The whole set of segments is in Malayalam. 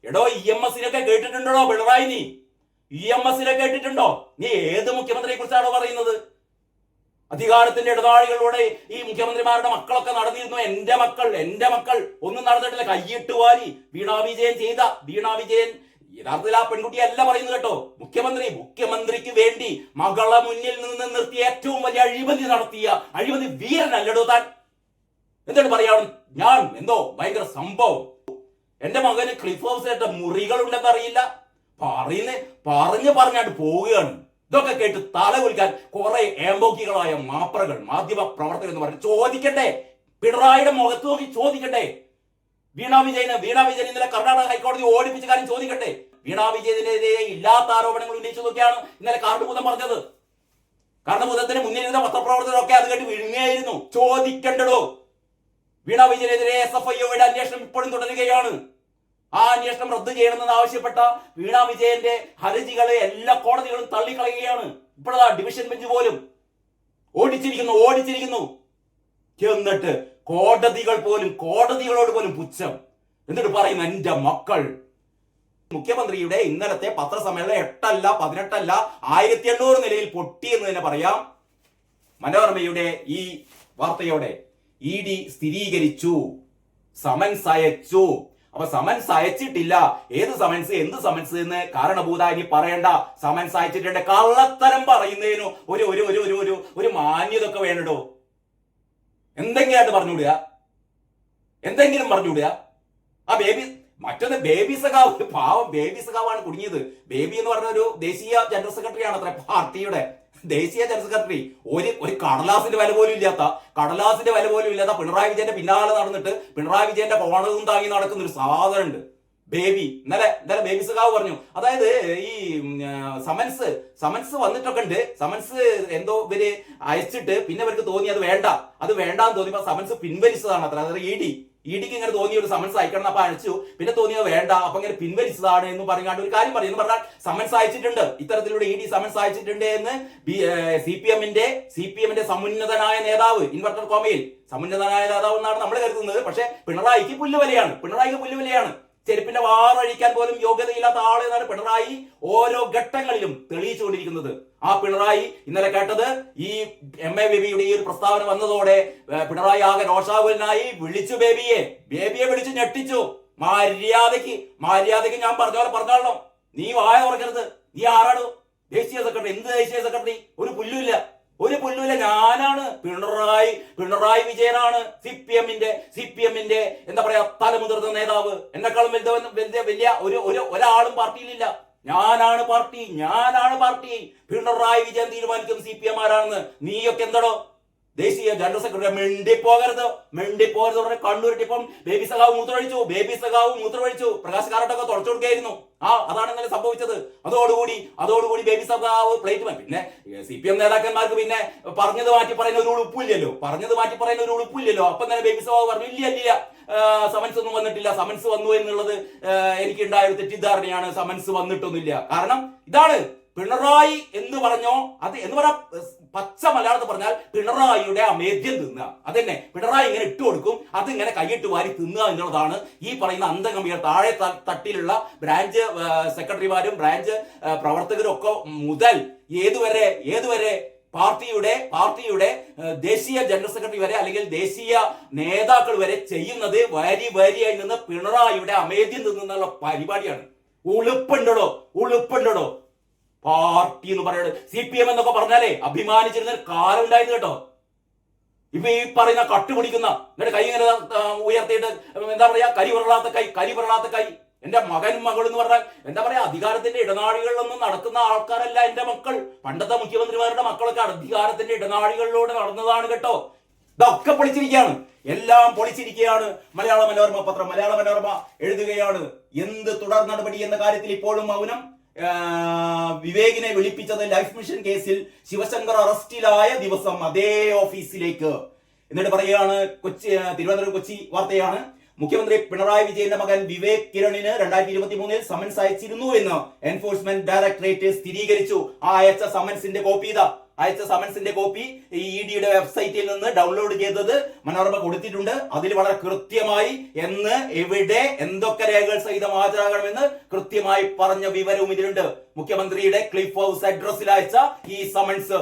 എടോ EMS കേട്ടിട്ടുണ്ടോ പിണറായി? നീ EMS കേട്ടിട്ടുണ്ടോ? നീ ഏത് മുഖ്യമന്ത്രിയെ കുറിച്ചാണോ പറയുന്നത്? അധികാരത്തിന്റെ ഇടനാഴികളിലൂടെ ഈ മുഖ്യമന്ത്രിമാരുടെ മക്കളൊക്കെ നടന്നിരുന്നു. എന്റെ മക്കൾ ഒന്നും നടന്നിട്ടില്ല. കയ്യിട്ട് വാരി വീണാ വിജയൻ യഥാർത്ഥത്തിൽ ആ പെൺകുട്ടിയല്ല പറയുന്നത് കേട്ടോ. മുഖ്യമന്ത്രിക്ക് വേണ്ടി മകളെ മുന്നിൽ നിന്ന് നിർത്തിയ ഏറ്റവും വലിയ അഴിമതി നടത്തിയ അഴിമതി വീരനല്ലടോ താൻ. എന്താണ് പറയാൻ? ഞാൻ എന്തോ ഭയങ്കര സംഭവം. എന്റെ മകന് ക്ലിഫ് ഹൗസിലെ മുറികളുണ്ടെന്ന് അറിയില്ല. പറഞ്ഞാണ്ട് പോവുകയാണ്. ഇതൊക്കെ കേട്ട് തല കുലിക്കാൻ കുറെ ഏമ്പോക്കികളായ മാധ്യമ പ്രവർത്തകർ എന്ന് പറഞ്ഞു ചോദിക്കട്ടെ. പിണറായിയുടെ മുഖത്ത് നോക്കി ചോദിക്കട്ടെ. വീണാ വിജയൻ ഇന്നലെ കർണാടക ഹൈക്കോടതി ഓടിപ്പിച്ച കാര്യം ചോദിക്കട്ടെ. വീണാ വിജയനെതിരെ ഇല്ലാത്ത ആരോപണങ്ങൾ ഉന്നയിച്ചു നോക്കിയാണ് ഇന്നലെ കാർഡുഭൂതം പറഞ്ഞത്. കാർഡുഭൂതത്തിന് മുന്നിലിരുന്ന പത്രപ്രവർത്തകരൊക്കെ അത് കേട്ട് വിഴുങ്ങിയായിരുന്നു. ചോദിക്കണ്ടോ? വീണാ വിജയനെതിരെ SFIOയുടെ അന്വേഷണം ഇപ്പോഴും തുടരുകയാണ്. ആ അന്വേഷണം റദ്ദു ചെയ്യണമെന്ന് ആവശ്യപ്പെട്ട വീണാ വിജയന്റെ ഹർജികളെ എല്ലാ കോടതികളും തള്ളിക്കളയുകയാണ്. ഇപ്പോഴാ ഡിവിഷൻ ബെഞ്ച് പോലും ഓടിച്ചിരിക്കുന്നു. എന്നിട്ട് കോടതികളോട് പോലും പുച്ഛം. എന്നിട്ട് പറയുന്നു എന്റെ മക്കൾ. മുഖ്യമന്ത്രിയുടെ ഇന്നലത്തെ പത്രസമ്മേളനം 8 അല്ല 18 അല്ല 1800 നിലയിൽ പൊട്ടിയെന്ന് തന്നെ പറയാം. മനോരമയുടെ ഈ വാർത്തയോടെ ED സ്ഥിരീകരിച്ചു, സമൻസ് അയച്ചു. അപ്പൊ സമൻസ് അയച്ചിട്ടില്ല. ഏത് സമൻസ്, എന്ത് സമൻസ് എന്ന് കാരണഭൂതായി പറയേണ്ട. സമൻസ് അയച്ചിട്ടുണ്ട്. കള്ളത്തരം പറയുന്നതിനു ഒരു മാന്യത ഒക്കെ വേണ്ടോ? എന്തെങ്കിലും പറഞ്ഞുവിടുക. ആ ബേബി സഖാവ്, പാവം ബേബി സഖാവാണ് കുടുങ്ങിയത്. ബേബി എന്ന് പറഞ്ഞ ഒരു ദേശീയ ജനറൽ സെക്രട്ടറി ആണ് അത്ര പാർട്ടിയുടെ ദേശീയ ജനറൽ സെക്രട്ടറി. ഒരു കടലാസിന്റെ വില പോലും ഇല്ലാത്ത പിണറായി വിജയന്റെ പിന്നാലെ നടന്നിട്ട് പിണറായി വിജയന്റെ കോണതും താങ്ങി നടക്കുന്ന ഒരു സാധനമുണ്ട് ബേബി. ഇന്നലെ ബേബി സഖാവ് പറഞ്ഞു, അതായത് ഈ സമൻസ് വന്നിട്ടൊക്കെ ഉണ്ട്. സമൻസ് എന്തോ ഇവര് അയച്ചിട്ട് പിന്നെ ഇവർക്ക് തോന്നി അത് വേണ്ടാന്ന് തോന്നിയപ്പോ സമൻസ് പിൻവലിച്ചതാണ് അത്ര. അതായത് ഇഡിക്ക് ഇങ്ങനെ തോന്നിയ ഒരു സമൻസ് അയക്കണം, അപ്പൊ അയച്ചു. പിന്നെ തോന്നിയത് വേണ്ട, അപ്പൊ ഇങ്ങനെ പിൻവലിച്ചതാണ് എന്ന് പറഞ്ഞാണ്ട് ഒരു കാര്യം പറയും. എന്ന് പറഞ്ഞാൽ സമൻസ് അയച്ചിട്ടുണ്ട്, ഇത്തരത്തിലൂടെ ED സമൻസ് അയച്ചിട്ടുണ്ട് എന്ന് CPM സമുന്നതനായ നേതാവ്, ഇൻവെർട്ടർ കോമയിൽ സമുന്നതനായ നേതാവ് എന്നാണ് നമ്മൾ കരുതുന്നത്. പക്ഷെ പിണറായിക്ക് പുല്ലുവിലയാണ്. ചെരുപ്പിന്റെ വാറഴിക്കാൻ പോലും യോഗ്യതയില്ലാത്ത ആളെന്നാണ് പിണറായി ഓരോ ഘട്ടങ്ങളിലും തെളിയിച്ചുകൊണ്ടിരിക്കുന്നത്. ആ പിണറായി ഇന്നലെ കേട്ടത് ഈ MA ബേബിയുടെ ഈ ഒരു പ്രസ്താവന വന്നതോടെ പിണറായി ആകെ രോഷാകുലനായി. ബേബിയെ വിളിച്ചു ഞെട്ടിച്ചു. മര്യാദയ്ക്ക് ഞാൻ പറഞ്ഞ പോലെ പറഞ്ഞാലോ, നീ വായ തുറക്കരുത്. നീ ആരാണ്? ദേശീയ സെക്രട്ടറി. എന്ത് ദേശീയ സെക്രട്ടറി? ഒരു പുല്ലുമില്ല. ഞാനാണ് പിണറായി വിജയനാണ് CPM എന്താ പറയാ തലമുതിർന്ന നേതാവ്. എന്നെക്കാളും വലിയ ഒരാളും പാർട്ടിയിലില്ല. ഞാനാണ് പാർട്ടി. പിണറായി വിജയൻ തീരുമാനിക്കും CPM ആരാണെന്ന്. നീയൊക്കെ എന്താടോ ദേശീയ ജനറൽ സെക്രട്ടറി? മിണ്ടിപ്പോകരുത്. കണ്ണൂരിട്ടിപ്പം ബേബി സഖാവ് മൂത്രമൊഴിച്ചു. പ്രകാശ് കാരട്ടൊക്കെ തുടച്ചു കൊടുക്കുകയായിരുന്നു. അതാണ് ഇന്നലെ സംഭവിച്ചത്. അതോടുകൂടി ബേബി സഖാവ് പ്ലേറ്റ്. പിന്നെ CPM നേതാക്കന്മാർക്ക് പിന്നെ പറഞ്ഞത് മാറ്റി പറയുന്ന ഒരു ഉളുപ്പില്ലല്ലോ. അപ്പൊ തന്നെ ബേബി സഖാവ് പറഞ്ഞു, ഇല്ല സമൻസ് ഒന്നും വന്നിട്ടില്ല. സമൻസ് വന്നു എന്നുള്ളത് എനിക്കുണ്ടായ ഒരു തെറ്റിദ്ധാരണയാണ്. സമൻസ് വന്നിട്ടൊന്നുമില്ല. കാരണം ഇതാണ് പിണറായി എന്ന് പറഞ്ഞോ, അത് എന്ന് പറഞ്ഞ പച്ച മലയാളത്തിൽ പറഞ്ഞാൽ പിണറായിയുടെ അമേദ്യം തിന്നുക. അതന്നെ പിണറായി ഇങ്ങനെ ഇട്ട് കൊടുക്കും, അതിങ്ങനെ കൈയിട്ട് വാരി തിന്നുക എന്നുള്ളതാണ് ഈ പറയുന്ന അന്തംഗംഭീര താഴെ തട്ടിലുള്ള ബ്രാഞ്ച് സെക്രട്ടറിമാരും ബ്രാഞ്ച് പ്രവർത്തകരും ഒക്കെ മുതൽ ഏതുവരെ പാർട്ടിയുടെ ദേശീയ ജനറൽ സെക്രട്ടറി വരെ അല്ലെങ്കിൽ ദേശീയ നേതാക്കൾ വരെ ചെയ്യുന്നത് വരിയായി നിന്ന് പിണറായിയുടെ അമേദ്യം തിന്നുള്ള പരിപാടിയാണ്. ഉളുപ്പുണ്ടോ? പാർട്ടി എന്ന് പറയുന്നത് CPM എന്നൊക്കെ പറഞ്ഞാലേ അഭിമാനിച്ചിരുന്ന ഒരു കാലം ഉണ്ടായിരുന്നു കേട്ടോ. ഇപ്പൊ ഈ പറയുന്ന കട്ടുപിടിക്കുന്ന എന്നിട്ട് കൈ ഇങ്ങനെ ഉയർത്തിയിട്ട് എന്താ പറയാ കരിപുരളാത്ത കൈ. എന്റെ മകൾ എന്ന് പറഞ്ഞാൽ എന്താ പറയാ, അധികാരത്തിന്റെ ഇടനാഴികളിലൊന്നും നടക്കുന്ന ആൾക്കാരല്ല എന്റെ മക്കൾ. പണ്ടത്തെ മുഖ്യമന്ത്രിമാരുടെ മക്കളൊക്കെ അധികാരത്തിന്റെ ഇടനാഴികളിലൂടെ നടന്നതാണ് കേട്ടോ. ഇതൊക്കെ പൊളിച്ചിരിക്കുകയാണ്, എല്ലാം പൊളിച്ചിരിക്കുകയാണ്. മലയാള മനോരമ എഴുതുകയാണ്, എന്ത് തുടർ നടപടി എന്ന കാര്യത്തിൽ ഇപ്പോഴും മൗനം. വിവേകിനെ വിളിപ്പിച്ചത് ലൈഫ് മിഷൻ കേസിൽ ശിവശങ്കർ അറസ്റ്റിലായ ദിവസം അതേ ഓഫീസിലേക്ക്. എന്നിട്ട് പറയുകയാണ്, തിരുവനന്തപുരം കൊച്ചി വാർത്തയാണ്, മുഖ്യമന്ത്രി പിണറായി വിജയന്റെ മകൻ വിവേക് കിരണിന് 2023 സമൻസ് അയച്ചിരുന്നു എന്ന് എൻഫോഴ്സ്മെന്റ് ഡയറക്ടറേറ്റ് സ്ഥിരീകരിച്ചു. ആ അയച്ച സമൻസിന്റെ കോപ്പി ഇതാ. അയച്ച സമൻസിന്റെ കോപ്പി EDയുടെ വെബ്സൈറ്റിൽ നിന്ന് ഡൗൺലോഡ് ചെയ്തത് മനോരമ കൊടുത്തിട്ടുണ്ട്. അതിൽ വളരെ കൃത്യമായി എന്ന്, എവിടെ, എന്തൊക്കെ രേഖകൾ സഹിതം ഹാജരാകണമെന്ന് കൃത്യമായി പറഞ്ഞ വിവരവും ഇതിലുണ്ട്. മുഖ്യമന്ത്രിയുടെ ക്ലിഫ് ഹൗസ് അഡ്രസ്സിൽ അയച്ച ഈ സമൻസ്.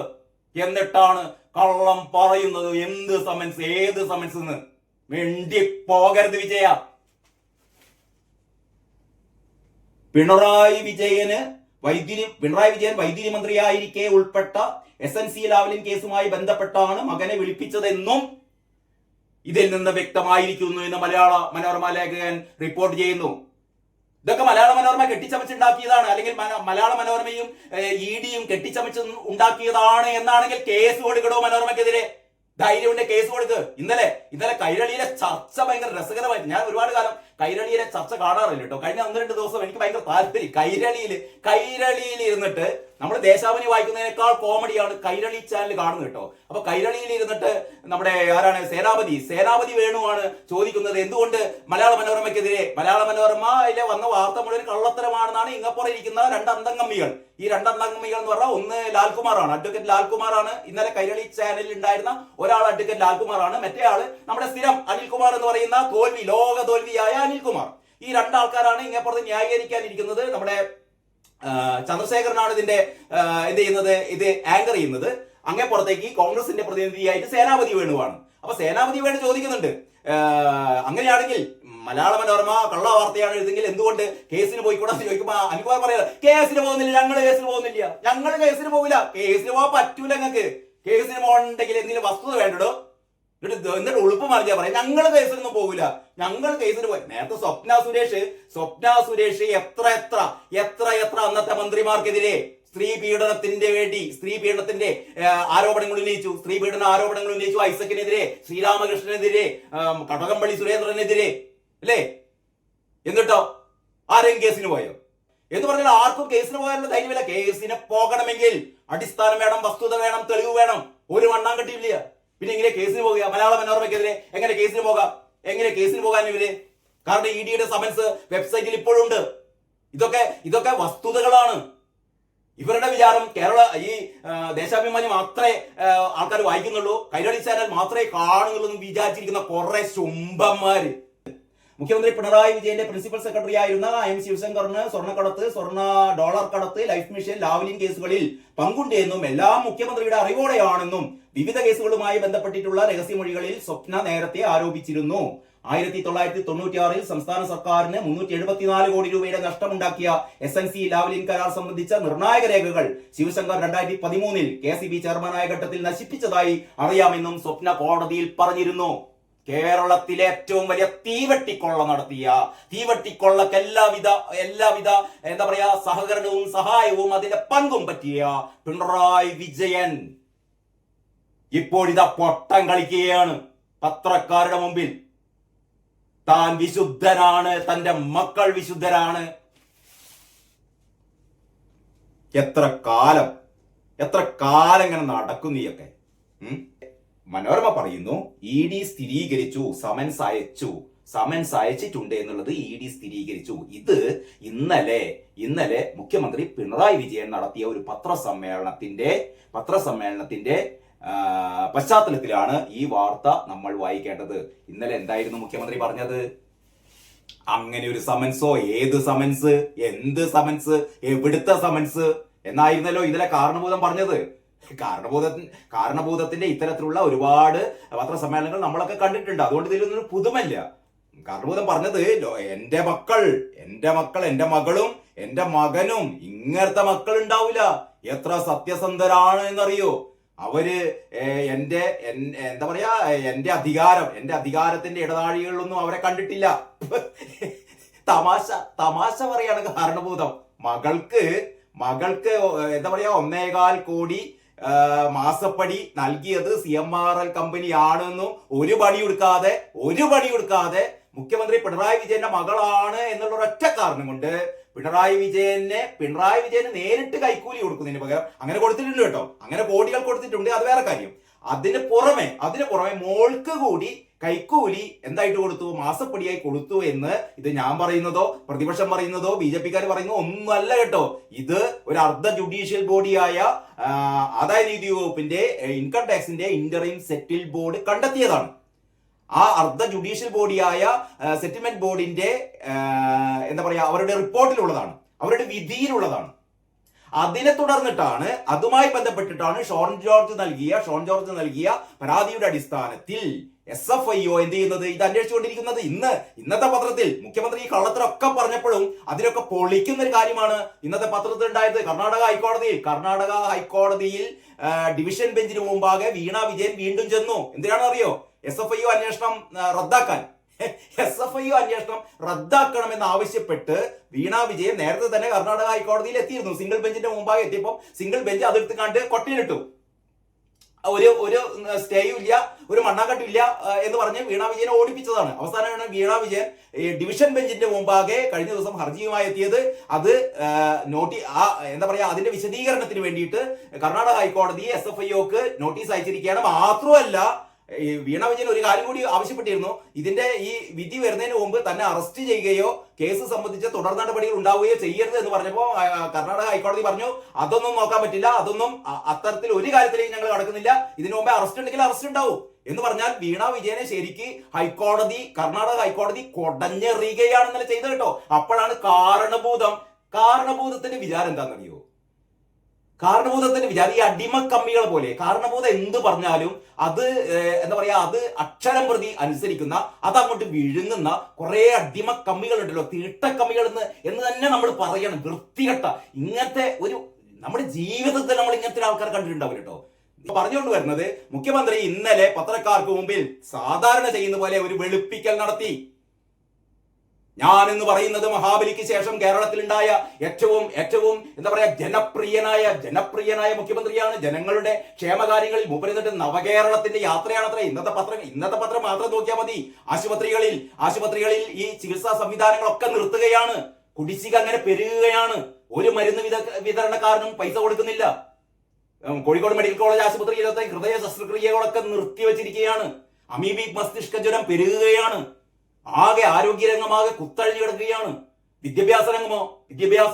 എന്നിട്ടാണ് കള്ളം പറയുന്നത്. എന്ത് സമൻസ്, ഏത് സമൻസ് എന്ന് വേണ്ടി പോകരുത് വിജയ. പിണറായി വിജയൻ വൈദ്യുതി മന്ത്രിയായിരിക്കെ ഉൾപ്പെട്ട SNC ലാവ്ലിൻ കേസുമായി ബന്ധപ്പെട്ടാണ് മകനെ വിളിപ്പിച്ചതെന്നും ഇതിൽ നിന്ന് വ്യക്തമായിരിക്കുന്നു എന്ന് മലയാള മനോരമ ലേഖകൻ റിപ്പോർട്ട് ചെയ്യുന്നു. ഇതൊക്കെ മലയാള മനോരമ കെട്ടിച്ചമച്ചുണ്ടാക്കിയതാണ്, അല്ലെങ്കിൽ മലയാള മനോരമയും EDയും കെട്ടിച്ചമച്ച് ഉണ്ടാക്കിയതാണ് എന്നാണെങ്കിൽ കേസ് കൊടുക്കണോ മനോരമയ്ക്കെതിരെ? ധൈര്യമുണ്ട്, കേസ് കൊടുക്ക്. ഇന്നലെ കൈരളിയിലെ ചർച്ച ഭയങ്കര രസകരമായിട്ട്, ഞാൻ ഒരുപാട് കാലം കൈരളിയിലെ ചർച്ച കാണാറില്ല കേട്ടോ. കഴിഞ്ഞ 1-2 ദിവസം എനിക്ക് ഭയങ്കര താല്പര്യം. കൈരളിയിൽ ഇരുന്നിട്ട് നമ്മൾ ദേശാഭിമാനി വായിക്കുന്നതിനേക്കാൾ കോമഡിയാണ് കൈരളി ചാനൽ കാണുന്നത് കേട്ടോ. അപ്പൊ കൈരളിയിൽ ഇരുന്നിട്ട് നമ്മുടെ ആരാണ്, സേനാപതി വേണുവാണ് ചോദിക്കുന്നത് എന്തുകൊണ്ട് മലയാള മനോരമയ്ക്കെതിരെ. മലയാള മനോരമയിലെ വന്ന വാർത്ത മുഴുവൻ കള്ളത്തരമാണെന്നാണ് ഇങ്ങപ്പുറം ഇരിക്കുന്ന 2 അന്തംഗമ്മികൾ. ഈ 2 അന്തംഗമ്മികൾ എന്ന് പറഞ്ഞാൽ ഒന്ന് ലാൽകുമാറാണ്, അഡ്വക്കേറ്റ് ലാൽകുമാറാണ്. ഇന്നലെ കൈരളി ചാനലിൽ ഉണ്ടായിരുന്ന ഒരാൾ അഡ്വക്കേറ്റ് ലാൽകുമാറാണ്, മറ്റേ ആള് നമ്മുടെ സ്ഥിരം അനിൽകുമാർ എന്ന് പറയുന്ന ലോക തോൽവിയായ അനിൽകുമാർ. ഈ 2 ആൾക്കാരാണ് ഇങ്ങപ്പുറത്ത് ന്യായീകരിക്കാനിരിക്കുന്നത്. നമ്മുടെ ചന്ദ്രശേഖരനാണ് ഇതിന്റെ ഇത് ആങ്കർ ചെയ്യുന്നത്. അങ്ങേപ്പുറത്തേക്ക് കോൺഗ്രസിന്റെ പ്രതിനിധിയായിട്ട് സേനാപതി വേണുവാണ്. അപ്പൊ സേനാപതി വേണു ചോദിക്കുന്നുണ്ട്, അങ്ങനെയാണെങ്കിൽ മലയാള മനോരമ കള്ള വാർത്തയാണ് എഴുതെങ്കിൽ എന്തുകൊണ്ട് കേസിന് പോയിക്കൂടാന്ന് ചോദിക്കുമ്പോ അനിൽകുമാർ പറയാ, കേസിന് പോകുന്നില്ല, ഞങ്ങൾ കേസിന് പോകില്ല. കേസിന് പോകാൻ പറ്റൂല. ഞങ്ങൾക്ക് കേസിന് പോകണമെങ്കിൽ എന്തെങ്കിലും വസ്തുത വേണ്ടോ? എന്നിട്ട് ഉളുപ്പ് മാറിയാ പറയാം, ഞങ്ങൾ കേസിനൊന്നും പോകില്ല, ഞങ്ങൾ കേസിന് പോയി. നേരത്തെ സ്വപ്ന സുരേഷ് എത്ര അന്നത്തെ മന്ത്രിമാർക്കെതിരെ സ്ത്രീ പീഡനത്തിന്റെ ആരോപണങ്ങൾ ഉന്നയിച്ചു. ഐസക്കിനെതിരെ, ശ്രീരാമകൃഷ്ണനെതിരെ, കടകംപള്ളി സുരേന്ദ്രനെതിരെ, അല്ലേ? എന്നിട്ടോ ആരെയും കേസിന് പോയോ? എന്ന് പറഞ്ഞാൽ ആർക്കും കേസിന് പോകാനുള്ള ധൈര്യമില്ല. കേസിന് പോകണമെങ്കിൽ അടിസ്ഥാനം വേണം, വസ്തുത വേണം, തെളിവ് വേണം. ഒരു മണ്ണാങ്കട്ടിയില്ല. പിന്നെ എങ്ങനെ കേസിന് പോകുക? മലയാള മനോരമയ്ക്കെതിരെ എങ്ങനെ കേസിന് പോകാൻ ഇവര്? കാരണം EDയുടെ സമൻസ് വെബ്സൈറ്റിൽ ഇപ്പോഴുണ്ട്. ഇതൊക്കെ വസ്തുതകളാണ്. ഇവരുടെ വിചാരം ഈ ദേശാഭിമാനി മാത്രമേ ആൾക്കാർ വായിക്കുന്നുള്ളൂ, കൈരളി ചാനൽ മാത്രമേ കാണുന്നുള്ളൂ എന്ന് വിചാരിച്ചിരിക്കുന്ന കുറെ ശുംഭന്മാര്. മുഖ്യമന്ത്രി പിണറായി വിജയന്റെ പ്രിൻസിപ്പൽ സെക്രട്ടറി ആയിരുന്ന M ശിവശങ്കറിന് സ്വർണ്ണ ഡോളർ കടത്ത്, ലൈഫ് മിഷൻ, ലാവ്ലിൻ കേസുകളിൽ പങ്കുണ്ടെന്നും എല്ലാം മുഖ്യമന്ത്രിയുടെ അറിവോടെയാണെന്നും വിവിധ കേസുകളുമായി ബന്ധപ്പെട്ടിട്ടുള്ള രഹസ്യമൊഴികളിൽ സ്വപ്ന നേരത്തെ ആരോപിച്ചിരുന്നു. 1996 സംസ്ഥാന സർക്കാരിന് 374 കോടി രൂപയുടെ നഷ്ടമുണ്ടാക്കിയ SNC ലാവ്ലിൻ കരാർ സംബന്ധിച്ച നിർണായക രേഖകൾ ശിവശങ്കർ 2013 KCB ചെയർമാനായ ഘട്ടത്തിൽ നശിപ്പിച്ചതായി അറിയാമെന്നും സ്വപ്ന കോടതിയിൽ പറഞ്ഞിരുന്നു. കേരളത്തിലെ ഏറ്റവും വലിയ തീവെട്ടിക്കൊള്ള നടത്തിയ തീവെട്ടിക്കൊള്ളക്ക് എല്ലാവിധ എന്താ പറയാ സഹകരണവും സഹായവും അതിന്റെ പങ്കും പറ്റിയ പിണറായി വിജയൻ ഇപ്പോഴിതാ പൊട്ടം കളിക്കുകയാണ് പത്രക്കാരുടെ മുമ്പിൽ. താൻ വിശുദ്ധനാണ്, തന്റെ മക്കൾ വിശുദ്ധരാണ്. എത്ര കാലം ഇങ്ങനെ നടക്കും നീയൊക്കെ? മനോരമ പറയുന്നു ED സ്ഥിരീകരിച്ചു, സമൻസ് അയച്ചിട്ടുണ്ട് എന്നുള്ളത് ED സ്ഥിരീകരിച്ചു. ഇത് ഇന്നലെ മുഖ്യമന്ത്രി പിണറായി വിജയൻ നടത്തിയ ഒരു പത്രസമ്മേളനത്തിന്റെ പശ്ചാത്തലത്തിലാണ് ഈ വാർത്ത നമ്മൾ വായിക്കേണ്ടത്. ഇന്നലെ എന്തായിരുന്നു മുഖ്യമന്ത്രി പറഞ്ഞത്? അങ്ങനെ ഒരു സമൻസോ, ഏത് സമൻസ്, എന്ത് സമൻസ്, എവിടുത്തെ സമൻസ് എന്നായിരുന്നല്ലോ ഇന്നലെ കാരണഭൂതം പറഞ്ഞത്. കാരണഭൂതത്തിന്റെ ഇത്തരത്തിലുള്ള ഒരുപാട് പത്രസമ്മേളനങ്ങൾ നമ്മളൊക്കെ കണ്ടിട്ടുണ്ട്. അതുകൊണ്ട് ഇതിലൊന്നും പുതുമല്ല. കാരണഭൂതം പറഞ്ഞത് എന്റെ മകളും എന്റെ മകനും ഇങ്ങനത്തെ മക്കൾ ഉണ്ടാവില്ല. എത്ര സത്യസന്ധരാണ് എന്നറിയോ അവര്? എന്താ പറയാ, എന്റെ അധികാരത്തിന്റെ ഇടനാഴികളിലൊന്നും അവരെ കണ്ടിട്ടില്ല. തമാശ പറയാണ് കാരണഭൂതം. മകൾക്ക് എന്താ പറയാ 1.25 കോടി മാസപ്പടി നൽകിയത് CMRL കമ്പനിയാണെന്നും ഒരു പണി കൊടുക്കാതെ മുഖ്യമന്ത്രി പിണറായി വിജയന്റെ മകളാണ് എന്നുള്ള ഒരൊറ്റ കാരണം കൊണ്ട് പിണറായി വിജയന് നേരിട്ട് കൈക്കൂലി കൊടുക്കുന്നതിന് പകരം അങ്ങനെ കൊടുത്തിട്ടുണ്ട് കേട്ടോ, അങ്ങനെ കോടികൾ കൊടുത്തിട്ടുണ്ട്, അത് വേറെ കാര്യം. അതിന് പുറമെ മോൾക്ക് കൂടി കൈക്കൂലി എന്തായിട്ട് കൊടുത്തു, മാസപ്പടിയായി കൊടുത്തു എന്ന് ഇത് ഞാൻ പറയുന്നതോ പ്രതിപക്ഷം പറയുന്നതോ BJP-ക്കാർ പറയുന്നതോ ഒന്നുമല്ല കേട്ടോ. ഇത് ഒരു അർദ്ധ ജുഡീഷ്യൽ ബോഡിയായ ആദായ നികുതി വകുപ്പിന്റെ ഇൻകം ടാക്സിന്റെ ഇന്ററിം സെറ്റിൽ ബോർഡ് കണ്ടെത്തിയതാണ്. ആ അർദ്ധ ജുഡീഷ്യൽ ബോഡിയായ സെറ്റിൽമെന്റ് ബോർഡിന്റെ എന്താ പറയാ അവരുടെ റിപ്പോർട്ടിലുള്ളതാണ്, അവരുടെ വിധിയിലുള്ളതാണ്. അതിനെ തുടർന്നിട്ടാണ്, അതുമായി ബന്ധപ്പെട്ടിട്ടാണ് ഷോൺ ജോർജ് നൽകിയ പരാതിയുടെ അടിസ്ഥാനത്തിൽ SFIO എന്ത് ചെയ്യുന്നത്, ഇത് അന്വേഷിച്ചുകൊണ്ടിരിക്കുന്നത്. ഇന്നത്തെ പത്രത്തിൽ മുഖ്യമന്ത്രി ഈ കള്ളത്തരൊക്കെ പറഞ്ഞപ്പോഴും അതിലൊക്കെ പൊളിക്കുന്ന ഒരു കാര്യമാണ് ഇന്നത്തെ പത്രത്തിൽ ഉണ്ടായത്. കർണാടക ഹൈക്കോടതിയിൽ ഡിവിഷൻ ബെഞ്ചിന് മുമ്പാകെ വീണ വിജയൻ വീണ്ടും ചെന്നു. എന്തിനാണെന്ന് അറിയോ? SFIO അന്വേഷണം റദ്ദാക്കാൻ. SFIO അന്വേഷണം റദ്ദാക്കണമെന്ന് ആവശ്യപ്പെട്ട് വീണ വിജയൻ നേരത്തെ തന്നെ കർണാടക ഹൈക്കോടതിയിൽ എത്തിയിരുന്നു. സിംഗിൾ ബെഞ്ചിന്റെ മുമ്പാകെ എത്തിയപ്പോൾ സിംഗിൾ ബെഞ്ച് അതെടുത്ത് കണ്ട് കൊട്ടിയിലിട്ടു. ഒരു സ്റ്റേയും ഇല്ല, ഒരു മണ്ണാങ്കട്ടും ഇല്ല എന്ന് പറഞ്ഞ് വീണ വിജയനെ ഓടിപ്പിച്ചതാണ്. അവസാനമാണ് വീണ വിജയൻ ഡിവിഷൻ ബെഞ്ചിന്റെ മുമ്പാകെ കഴിഞ്ഞ ദിവസം ഹർജിയുമായി എത്തിയത്. അത് എന്താ പറയാ അതിന്റെ വിശദീകരണത്തിന് വേണ്ടിയിട്ട് കർണാടക ഹൈക്കോടതി SFIOക്ക് നോട്ടീസ് അയച്ചിരിക്കുകയാണ്. മാത്രമല്ല വീണ വിജയൻ ഒരു കാര്യം കൂടി ആവശ്യപ്പെട്ടിരുന്നു. ഇതിന്റെ ഈ വിധി വരുന്നതിന് മുമ്പ് തന്നെ അറസ്റ്റ് ചെയ്യുകയോ കേസ് സംബന്ധിച്ച തുടർ നടപടികൾ ഉണ്ടാവുകയോ ചെയ്യരുത് എന്ന് പറഞ്ഞപ്പോൾ കർണാടക ഹൈക്കോടതി പറഞ്ഞു അതൊന്നും നോക്കാൻ പറ്റില്ല, അതൊന്നും അത്തരത്തിൽ ഒരു കാര്യത്തിലേക്ക് ഞങ്ങൾ കടക്കുന്നില്ല, ഇതിനു മുമ്പേ അറസ്റ്റ് ഉണ്ടെങ്കിൽ അറസ്റ്റ് ഉണ്ടാവും എന്ന് പറഞ്ഞാൽ വീണ വിജയനെ ശരിക്ക് കർണാടക ഹൈക്കോടതി കൊടഞ്ഞെറിയുകയാണ് ഇന്നലെ ചെയ്തത് കേട്ടോ. അപ്പോഴാണ് കാരണഭൂതത്തിന്റെ വിചാരം എന്താണെന്നറിയോ? കാരണഭൂതത്തിന്റെ വിചാരം ഈ അടിമക്കമ്മികൾ പോലെ. കാരണഭൂതം എന്ത് പറഞ്ഞാലും അത് എന്താ പറയാ അത് അക്ഷരം പ്രതി അനുസരിക്കുന്ന, അതങ്ങോട്ട് വിഴുങ്ങുന്ന കുറെ അടിമക്കമ്മികൾ ഉണ്ടല്ലോ, തീട്ടക്കമ്മികൾ എന്ന് തന്നെ നമ്മൾ പറയണം. വൃത്തികെട്ട ഇങ്ങനത്തെ നമ്മുടെ ജീവിതത്തിൽ നമ്മൾ ഇങ്ങനത്തെ ആൾക്കാർ കണ്ടിട്ടുണ്ടാവില്ല കേട്ടോ. പറഞ്ഞുകൊണ്ട് വരുന്നത്, മുഖ്യമന്ത്രി ഇന്നലെ പത്രക്കാർക്ക് മുമ്പിൽ സാധാരണ ചെയ്യുന്ന പോലെ ഒരു വെളുപ്പിക്കൽ നടത്തി. ഞാൻ എന്ന് പറയുന്നത് മഹാബലിക്ക് ശേഷം കേരളത്തിലുണ്ടായ ഏറ്റവും എന്താ പറയാ ജനപ്രിയനായ മുഖ്യമന്ത്രിയാണ്. ജനങ്ങളുടെ ക്ഷേമകാര്യങ്ങളിൽ മൂപ്പരിന്നിട്ട് നവകേരളത്തിന്റെ യാത്രയാണത്രേ. ഇന്നത്തെ പത്രം മാത്രം നോക്കിയാൽ മതി. ആശുപത്രികളിൽ ഈ ചികിത്സാ സംവിധാനങ്ങളൊക്കെ നിർത്തുകയാണ്. കുടിശ്ശിക അങ്ങനെ പെരുകുകയാണ്. ഒരു മരുന്ന് വിതരണക്കാരനും പൈസ കൊടുക്കുന്നില്ല. കോഴിക്കോട് മെഡിക്കൽ കോളേജ് ആശുപത്രിയിലത്തെ ഹൃദയ ശസ്ത്രക്രിയകളൊക്കെ നിർത്തിവെച്ചിരിക്കുകയാണ്. അമീബിക് മസ്തിഷ്ക ജ്വരം പെരുകുകയാണ്. ആകെ ആരോഗ്യരംഗമാകെ കുത്തഴിഞ്ഞു കിടക്കുകയാണ്. വിദ്യാഭ്യാസ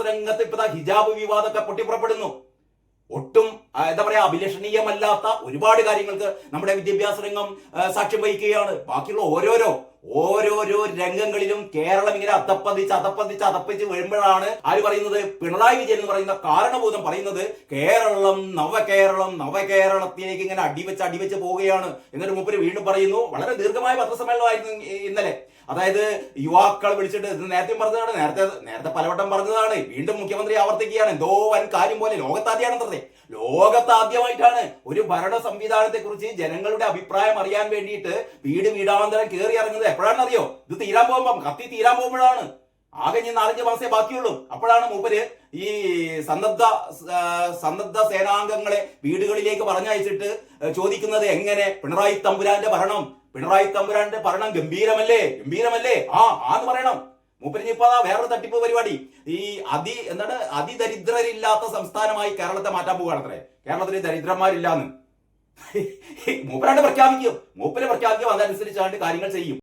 രംഗത്ത് ഇപ്പൊ ഹിജാബ് വിവാദമൊക്കെ പൊട്ടിപ്പുറപ്പെടുന്നു. ഒട്ടും എന്താ പറയാ അഭിലഷണീയമല്ലാത്ത ഒരുപാട് കാര്യങ്ങൾക്ക് നമ്മുടെ വിദ്യാഭ്യാസ രംഗം സാക്ഷ്യം വഹിക്കുകയാണ്. ബാക്കിയുള്ള ഓരോരോ രംഗങ്ങളിലും കേരളം ഇങ്ങനെ അതപ്പതിച്ച് വരുമ്പോഴാണ് ആര് പറയുന്നത്, പിണറായി വിജയൻ എന്ന് പറയുന്ന കാരണഭൂതം പറയുന്നത് കേരളം നവകേരളത്തിലേക്ക് ഇങ്ങനെ അടിവെച്ച് പോവുകയാണ്. എന്നിട്ട് മൂപ്പര് വീണ്ടും പറയുന്നു. വളരെ ദീർഘമായ പത്രസമ്മേളനമായിരുന്നു ഇന്നലെ. അതായത് യുവാക്കളെ വിളിച്ചിട്ട്, ഇത് നേരത്തെ പറഞ്ഞതാണ്, നേരത്തെ പലവട്ടം പറഞ്ഞതാണ്, വീണ്ടും മുഖ്യമന്ത്രി ആവർത്തിക്കുകയാണ്. എന്തോ വൻ കാര്യം പോലെ. ലോകത്താദ്യമായിട്ടാണ് ഒരു ഭരണ സംവിധാനത്തെ കുറിച്ച് ജനങ്ങളുടെ അഭിപ്രായം അറിയാൻ വേണ്ടിയിട്ട് വീടാന്തരം കയറി ഇറങ്ങുന്നത്. എപ്പോഴാണെന്നറിയോ? ഇത് കത്തി തീരാൻ പോകുമ്പോഴാണ്. ആകെ 4-5 മാസേ ബാക്കിയുള്ളൂ. അപ്പോഴാണ് മൂപ്പര് ഈ സന്നദ്ധ സേനാംഗങ്ങളെ വീടുകളിലേക്ക് പറഞ്ഞയച്ചിട്ട് ചോദിക്കുന്നത്, എങ്ങനെ പിണറായി തമ്പുരാന്റെ ഭരണം ഗംഭീരമല്ലേ ആന്ന് പറയണം. മൂപ്പരിഞ്ഞ് ഇപ്പൊ വേറൊരു തട്ടിപ്പ് പരിപാടി. ഈ അതിദരിദ്രരില്ലാത്ത സംസ്ഥാനമായി കേരളത്തെ മാറ്റാൻ പോവുകയാണത്രേ. കേരളത്തിൽ ദരിദ്രന്മാരില്ലാന്ന് മൂപ്പര് പ്രഖ്യാപിക്കും. അതനുസരിച്ചാണ്ട് കാര്യങ്ങൾ ചെയ്യും.